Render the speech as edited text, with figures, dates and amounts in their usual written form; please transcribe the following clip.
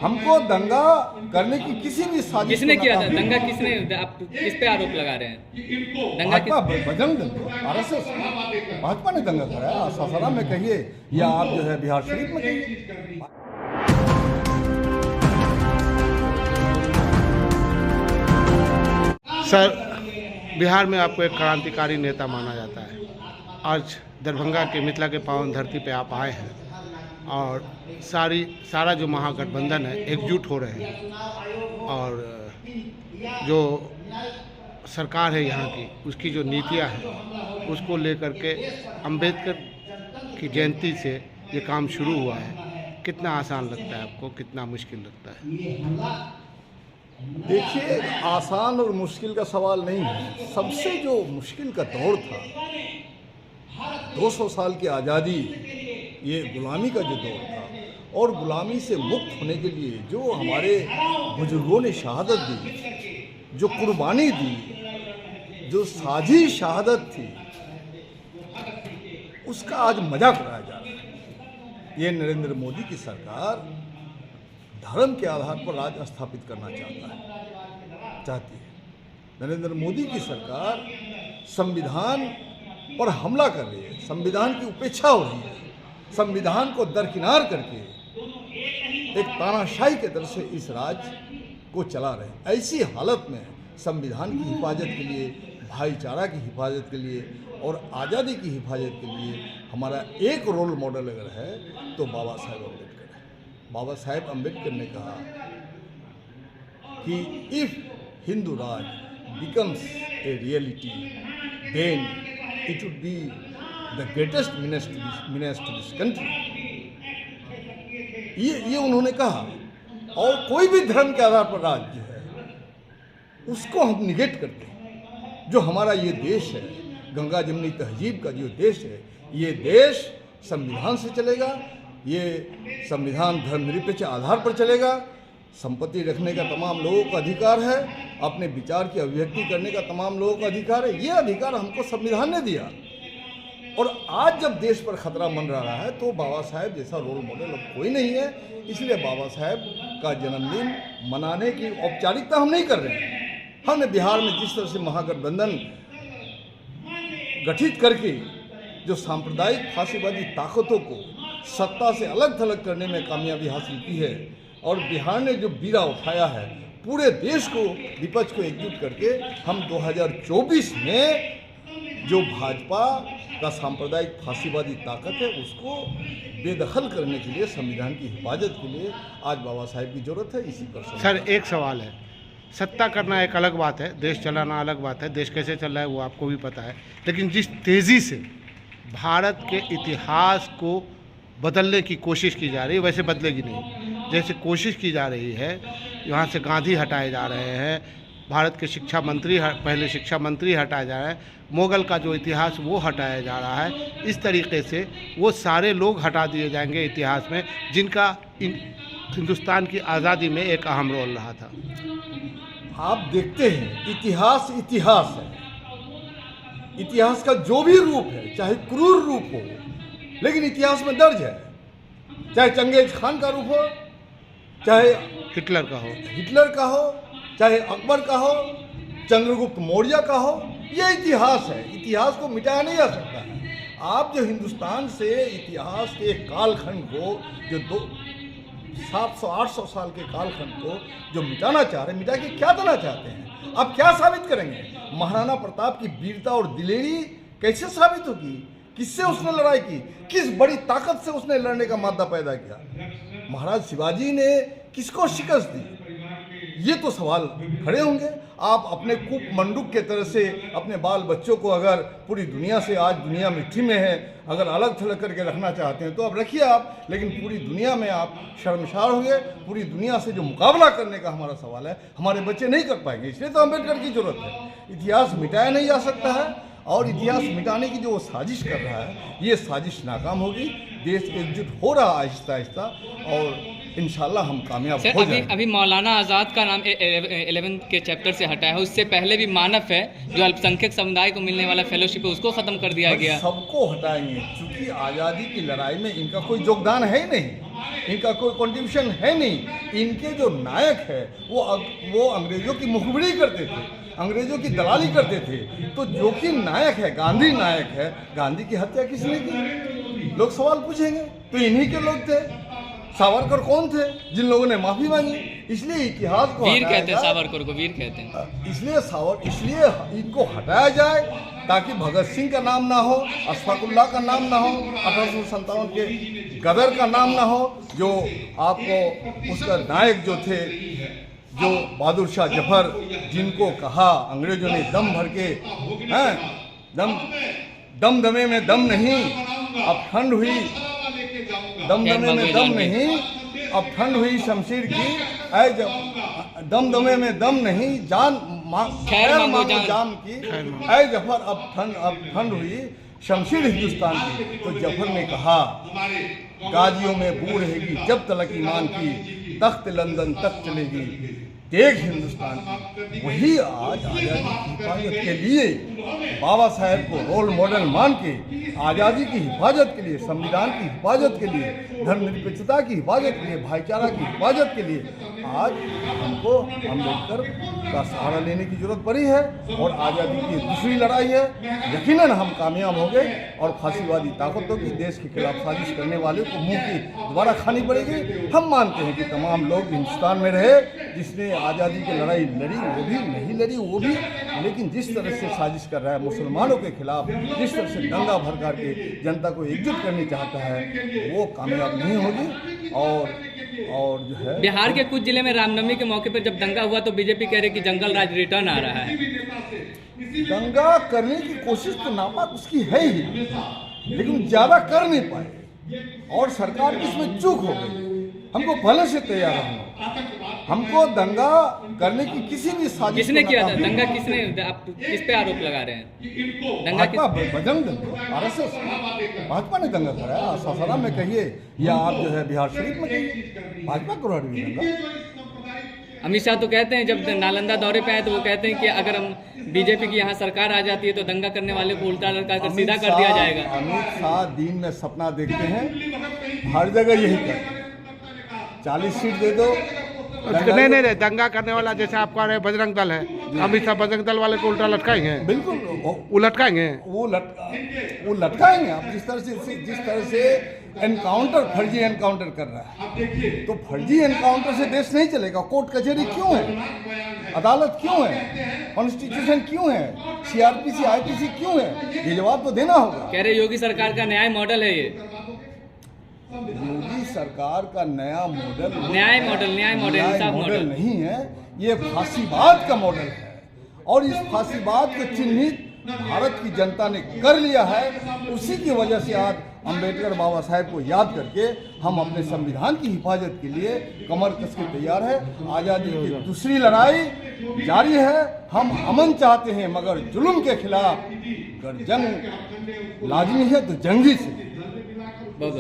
हमको दंगा करने की किसी भी साजिश किसने को किया था नाकाम दंगा? किसने? आप किस पे आरोप लगा रहे हैं? दंगा भाजपा बजरंग दल आरएसएस भाजपा ने दंगा कराया। सासाराम में कहिए या आप जो है बिहार शरीफ में कहिए। सर, बिहार में आपको एक क्रांतिकारी नेता माना जाता है। आज दरभंगा के मिथिला के पावन धरती पे आप आए हैं और सारा जो महागठबंधन है एकजुट हो रहे हैं और जो सरकार है यहाँ की उसकी जो नीतियाँ हैं उसको लेकर के अंबेडकर की जयंती से ये काम शुरू हुआ है। कितना आसान लगता है आपको, कितना मुश्किल लगता है? देखिए, आसान और मुश्किल का सवाल नहीं है। सबसे जो मुश्किल का दौर था 200 साल की आज़ादी, ये गुलामी का जो दौर था, और गुलामी से मुक्त होने के लिए जो हमारे बुजुर्गों ने शहादत दी, जो कुर्बानी दी, जो साझी शहादत थी, उसका आज मजाक उड़ाया जा रहा है। ये नरेंद्र मोदी की सरकार धर्म के आधार पर राज स्थापित करना चाहती है। नरेंद्र मोदी की सरकार संविधान पर हमला कर रही है, संविधान की उपेक्षा हो रही है, संविधान को दरकिनार करके एक तानाशाही के तरह से इस राज्य को चला रहे हैं। ऐसी हालत में संविधान की हिफाजत के लिए, भाईचारा की हिफाजत के लिए और आज़ादी की हिफाजत के लिए हमारा एक रोल मॉडल अगर है तो बाबा साहेब अम्बेडकर है। बाबा साहेब अम्बेडकर ने कहा कि if Hindu Raj becomes a reality then it would be the greatest menace to this country. ये उन्होंने कहा। और कोई भी धर्म के आधार पर राज जो है उसको हम निगेट करते हैं। जो हमारा ये देश है, गंगा जमुनी तहजीब का जो देश है, ये देश संविधान से चलेगा। ये संविधान धर्मनिरपेक्ष आधार पर चलेगा। संपत्ति रखने का तमाम लोगों का अधिकार है, अपने विचार की अभिव्यक्ति करने का तमाम लोगों का अधिकार है। ये अधिकार हमको संविधान ने दिया। और आज जब देश पर खतरा मंडरा रहा है तो बाबा साहेब जैसा रोल मॉडल अब कोई नहीं है। इसलिए बाबा साहेब का जन्मदिन मनाने की औपचारिकता हम नहीं कर रहे हैं। हमने बिहार में जिस तरह से महागठबंधन गठित करके जो सांप्रदायिक फांसीवादी ताकतों को सत्ता से अलग थलग करने में कामयाबी हासिल की है और बिहार ने जो बीड़ा उठाया है, पूरे देश को, विपक्ष को एकजुट करके हम 2024 में जो भाजपा का सांप्रदायिक फांसीवादी ताकत है उसको बेदखल करने के लिए, संविधान की हिफाजत के लिए आज बाबा साहेब की जरूरत है। इसी पर सर, एक सवाल है। सत्ता करना एक अलग बात है, देश चलाना अलग बात है। देश कैसे चल रहा है वो आपको भी पता है। लेकिन जिस तेज़ी से भारत के इतिहास को बदलने की कोशिश की जा रही है, वैसे बदलेगी नहीं। जैसे कोशिश की जा रही है, यहाँ से गांधी हटाए जा रहे हैं, भारत के शिक्षा मंत्री पहले शिक्षा मंत्री हटाए जा रहे हैं, मुग़ल का जो इतिहास वो हटाया जा रहा है। इस तरीके से वो सारे लोग हटा दिए जाएंगे इतिहास में जिनका हिंदुस्तान की आज़ादी में एक अहम रोल रहा था। आप देखते हैं, इतिहास इतिहास है। इतिहास का जो भी रूप है, चाहे क्रूर रूप हो, लेकिन इतिहास में दर्ज है। चाहे चंगेज खान का रूप हो, चाहे हिटलर का हो, चाहे अकबर का हो, चंद्रगुप्त मौर्य का हो, ये इतिहास है। इतिहास को मिटाया नहीं जा सकता है। आप जो हिंदुस्तान से इतिहास के कालखंड को, जो 700-800 साल के कालखंड को जो मिटाना चाह रहे हैं, मिटा के क्या देना चाहते हैं? आप क्या साबित करेंगे? महाराणा प्रताप की वीरता और दिलेरी कैसे साबित होगी? किससे उसने लड़ाई की? किस बड़ी ताकत से उसने लड़ने का मादा पैदा किया? महाराज शिवाजी ने किसको शिकस्त दी? ये तो सवाल खड़े होंगे। आप अपने कूप मंडूक के तरह से अपने बाल बच्चों को अगर पूरी दुनिया से, आज दुनिया मिट्टी में है, अगर अलग थलग करके रखना चाहते हैं तो अब रखिए आप, लेकिन पूरी दुनिया में आप शर्मसार होंगे। पूरी दुनिया से जो मुकाबला करने का हमारा सवाल है, हमारे बच्चे नहीं कर पाएंगे। इसलिए तो अम्बेडकर की जरूरत है। इतिहास मिटाया नहीं जा सकता है और इतिहास मिटाने की जो वो साजिश कर रहा है, ये साजिश नाकाम होगी। देश एकजुट हो रहा आहिस्ता आहिस्ता और इंशाल्लाह हम कामयाब हो जाएंगे। अभी मौलाना आज़ाद का नाम 11 के चैप्टर से हटाया है। उससे पहले भी मानव है, जो अल्पसंख्यक समुदाय को मिलने वाला फेलोशिप है, उसको ख़त्म कर दिया गया। सबको हटाएंगे, क्योंकि आज़ादी की लड़ाई में इनका कोई योगदान है ही नहीं। इनका कोई कंट्रीब्यूशन है नहीं। इनके जो नायक है वो अंग्रेजों की मुखबिरी करते थे, अंग्रेजों की दलाली करते थे। तो जो कि नायक है, गांधी नायक है, गांधी की हत्या किसने की? लोग सवाल पूछेंगे। तो इन्हीं के लोग थे। सावरकर कौन थे जिन लोगों ने माफी मांगी? इसलिए इतिहास को वीर कहते हैं, सावरकर को वीर कहते हैं। इसलिए इनको हटाया जाए ताकि भगत सिंह का नाम ना हो, अशफाकुल्लाह का नाम ना हो, 1857 के गदर का नाम ना हो, जो आपको उसका नायक जो थे, जो बहादुर शाह जफर, जिनको कहा अंग्रेजों ने दम भर के, दम दमे में दम नहीं, अब ठंड हुई, दमदमे में दम नहीं, अब ठंड हुई शमशीर की, दम दमे में दम नहीं, जान खैर मांगो जाम की, ऐ जफर अब ठंड हुई शमशीर हिंदुस्तान की। तो जफर ने कहा गाजियों में बू रहेगी जब तलक ईमान की, तख्त लंदन तक चलेगी देख हिंदुस्तान की। वही आज आज़ादी की हिफाजत के लिए बाबा साहेब को रोल मॉडल मान के, आज़ादी की हिफाजत के लिए, संविधान की हिफाजत के लिए, धर्मनिरपेक्षता की हिफाजत के लिए, भाईचारा की हिफाजत के लिए आज हमको अम्बेडकर का सहारा लेने की जरूरत पड़ी है। और आज़ादी की दूसरी लड़ाई है, यकीनन हम कामयाब होंगे और फांसीवादी ताकतों की देश के खिलाफ साजिश करने वाले को मुंह की दोबारा खानी पड़ेगी। हम मानते हैं कि तमाम लोग हिंदुस्तान में रहे, जिसने आज़ादी की लड़ाई लड़ी वो भी, नहीं लड़ी वो भी, लेकिन जिस तरह से साजिश कर रहा है मुसलमानों के खिलाफ, जिस तरह से दंगा भड़का के जनता को एकजुट करनी चाहता है, वो कामयाब नहीं होगी। और जो है बिहार के कुछ जिले में रामनवमी के मौके पर जब दंगा हुआ तो बीजेपी कह रही कि जंगल राज रिटर्न आ रहा है। दंगा करने की कोशिश तो नापाक उसकी है ही, लेकिन ज़्यादा कर नहीं पाए और सरकार की इसमें चूक हो गई। हमको पहले से तैयार रहना, हमको दंगा करने की किसी भी साजिश। किसने किया था दंगा? किसने? आप किस पे आरोप लगा रहे हैं? दंगा बजरंग दल, आरएसएस, भाजपा ने दंगा कराया। सासाराम में कहिए या आप जो है बिहार शरीफ में कहिए, भाजपा करा रही है दंगा। अमित शाह तो कहते हैं, जब नालंदा दौरे पे आए तो वो कहते हैं कि अगर हम बीजेपी की यहाँ सरकार आ जाती है तो दंगा करने वाले को उल्टा लटका कर सीधा कर दिया जाएगा। अमित शाह दिन में सपना देखते हैं, हर जगह यही करते हैं, 40 सीट दे दो। नहीं, दंगा करने वाला जैसे आप कह रहे हैं बजरंग दल है, अमित शाह बजरंग दल वाले को उल्टा लटकाएंगे? बिल्कुल वो लटकाएंगे, वो लटकाएंगे। आप जिस तरह से एनकाउंटर, फर्जी एनकाउंटर कर रहा है, तो फर्जी एनकाउंटर से देश नहीं चलेगा। कोर्ट कचहरी क्यों है, अदालत क्यों है, कॉन्स्टिट्यूशन क्यों है, सीआरपीसी आईपीसी क्यों है? ये जवाब तो देना होगा। कह रहे योगी सरकार का न्याय मॉडल है ये। योगी सरकार का नया मॉडल न्याय मॉडल नहीं है, ये फांसीवाद का मॉडल है। और इस फांसीवाद को चिन्हित भारत की जनता ने कर लिया है। उसी की वजह से आज अंबेडकर बाबा साहेब को याद करके हम अपने संविधान की हिफाजत के लिए कमर कस के तैयार है। आज़ादी की दूसरी लड़ाई जारी है। हम अमन चाहते हैं, मगर जुल्म के खिलाफ अगर जंग लाजमी है तो जंगी से। बहुत